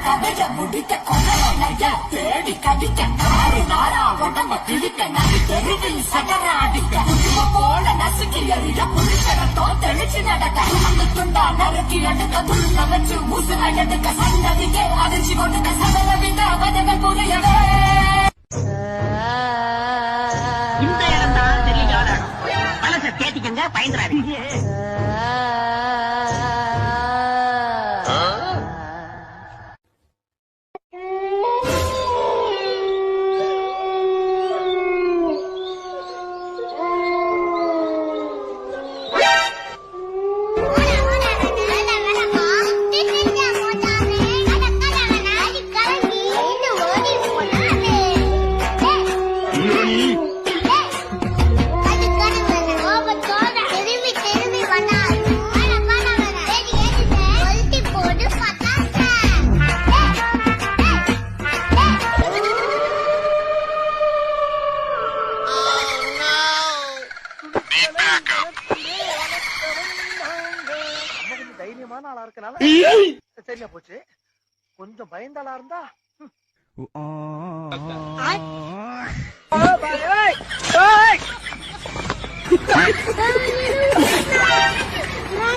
கதைய முடிக்க கொலைய தேடி கடிக்க நாரி நாரா உடம்ப கிழிக்க நடி தெருவில் சகராடிக்க புதுவ போல நசுக்கி எறிய புரிச்சரத்தோ தெளிச்சு நடக்க அந்த துண்டா நறுக்கி எடுக்க துள்ள வச்சு ஊசுல எடுக்க சந்ததிக்கே அதிர்ச்சி கொடுக்க சகல வித வதங்கள் புரியவே இந்த இடம் தான் தெரியல மனசை தேத்திக்கங்க பயந்துறாதீங்க. தைரியமான ஆளா இருக்கனால சரியா போச்சு. கொஞ்சம் பயந்தாளா இருந்தா